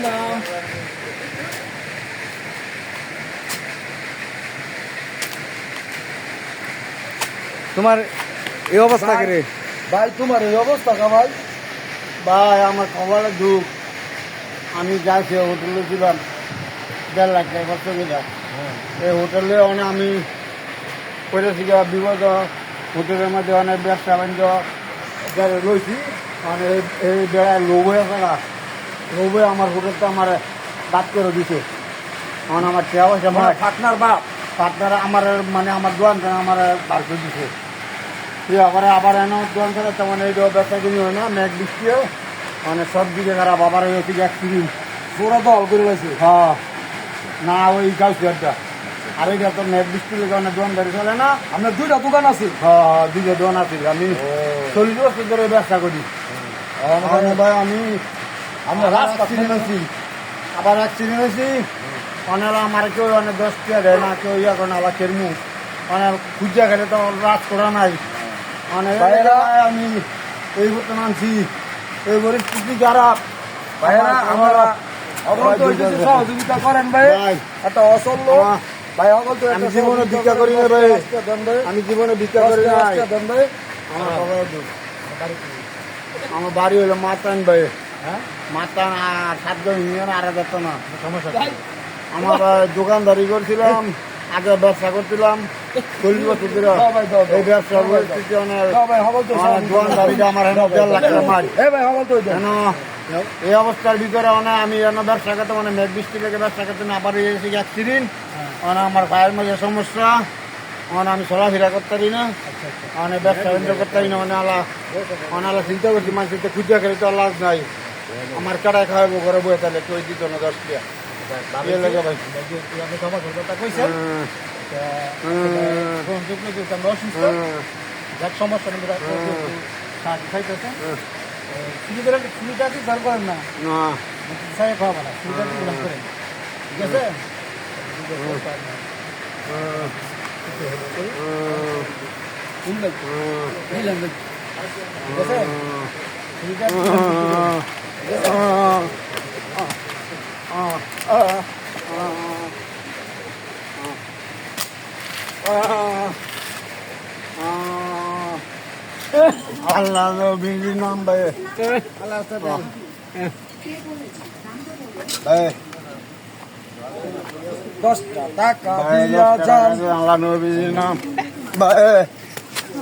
নাম তোমার এই অবস্থা ভাই, কি রে? ভাই তোমার এই অবস্থা কা ভাই? ভাই আমার খবরে দুঃখ, আমি যাইছি হোটেলে ছিলাম 1.5 লাখ টাকা খরচ করে। এই হোটেলে অনেক আমি করেছি বিপদ, হোটেলের মধ্যে অনেক ব্যবসা বাণিজ্য রয়েছি, মানে এই বেড়ায় লোভ হয়ে থাকা, লোভে আমার হোটেলটা আমার বাদ করে দিছে। কারণ আমার টেয়া পয়সা পাটনার বাপ পার্টনার আমার মানে আমার দোকানটা আমার বার করে দিছে। আবার এনে দোকান করে তেমন এই ব্যবসা কিনি হয় না, মেঘ বৃষ্টিও মানে সব দিকে খারাপ। আবার হচ্ছে অ্যাক্সিডেন্ট পুরো দল করে গেছে। হ্যাঁ, না ওই গাউছি একটা, আর এইটা তো মেঘ বৃষ্টির কারণে দোকানদারি চলে না। আপনার দুইটা দোকান আছে? হ্যাঁ, দুইটা দোকান আছে। আমি 40 বছর ধরে ব্যবসা করি। ভাই আমি আমরা রাস্তা অ্যাক্সিডেন্ট হয়েছি, আবার অ্যাক্সিডেন্ট হয়েছি। অনেক আমার কেউ অনেক 10 টাকা দেয় না, কেউ ইয়া করে না, আবার কেরমু মানে খুঁজা খেলে তো রাত করা নাই। মানে আমি এই করতে মানছি, এই পরিস্থিতি খারাপ। ভাইরা আমরা অগল তো কিছু সহযোগিতা করেন ভাই। ভাই, একটা অসল লোক ভাই, অগল তো আমি জীবনে ভিক্ষা করি না ভাই, দেন ভাই, আমি জীবনে ভিক্ষা করি না। দেন ভাই। আমার খবর দুঃখ। আমার বাড়ি হলো মাতান ভাই, হ্যাঁ মাতান আর 7 জন ইউনিয়ন আর যেত না। সমস্যা আমার দোকানদারি করছিলাম, আগে ব্যবসা করছিলাম 40 বছর ধরে। দাও ভাই, দাও, দাও। এই ব্যবসা পরিস্থিতি অনেক, দাও ভাই, হগল তো দোকানদারিটা আমার হেন 1.5 লাখ টাকা মার। এই ভাই, হগল তো দেন। কেন এই অবস্থার ভিতরে অনেক আমি ব্যবসা করতে মানে মেঘ বৃষ্টি থেকে ব্যবসা করতে না পারি, অ্যাক্সিডেন্ট মানে আমার পায়ের মধ্যে সমস্যা, মানে আমি চলাফেরা করতে পারি না, মানে ব্যবসা বাণিজ্য করতে পারি না। আলা চিন্তা করছি, মানুষের তো খুঁজা খেলে তো লাভ নাই। আমার কাটায় খাওয়াবো ঘরে বয়ে, তাহলে কেউ দিত না 10 টাকা। ইয়ে লাগে ভাই। আপনি সমস্যার কথা কইছেন, আমরা অসুস্থ, যাক সমস্যা নেই, সাহায্য চাইতেছে। ছুরিটা কি বার করেন না, না, সাহেব খাওয়া না, ছুরিটা কি গ্রহণ করেন, ঠিক আছে? বুঝলেন? বুঝলেন ভাই? ঠিক আছে? ছুরিটা কি গ্রহণ করতে ঠিক আছে? আল্লাহ নবীর নাম ভাই, আল্লাহ হাফেজ। ভাই 10টা টাকা ভাই, দিয়া যান। আল্লাহ নবীর নাম ভাই,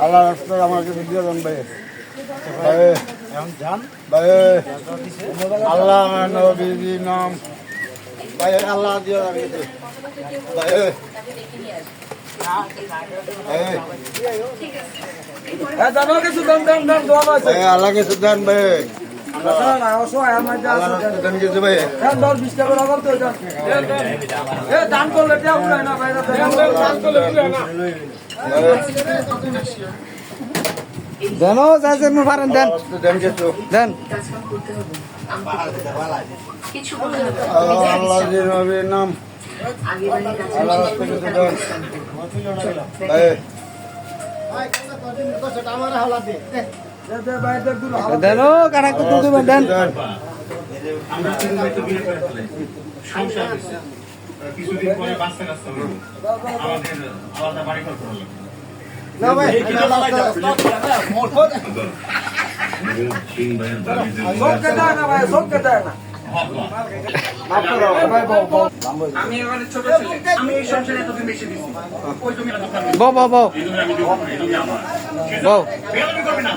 আল্লাহ রাস্তায় আমার কাছে দিয়ে যান ভাই। ভাই এখন যান। ভাই, আল্লাহ নবীর নাম ভাই, আল্লাহ দিয়ে যান ভাই। জানো কিছু দাম দাম দাম দোয়া আছে। ভাই আল্লাহ কিছু দেন ভাই, না অসহায় আমার যা আল্লাহ আছে দেন কিছু ভাই। দেন 10-20 টাকা লাগাল তো দেন। এ দান করলে টিয়া উড়ায় না ভাই, দান করলে উড়ায় না। দেন যাইছেন পারেন, দেন দেন কিছু, দেন। কিছু বলতে হবে আল্লাহ নবীর নাম আল্লাহ রাস্তায় কিছু দেন ভাই। দে দে ভাই, দে দুলা। দেন কারা কত দিবেন, দেন। কিছুদিন পরে বাচ্চা কাচ্চা হলো। আমাদের আলাদা বাড়ি ঘর করা লাগবে। না ভাই, সবকে দেয় না ভাই, সবকে দেয় না। আমি এবারে ছোট ছেলে, আমি এই সংসারে এতদিন বেশি দিচ্ছি। ওই জমি বউ বউ বউ এই জমি আমি দিব, এই জমি আমার। বউ বেয়াদবি করবি না।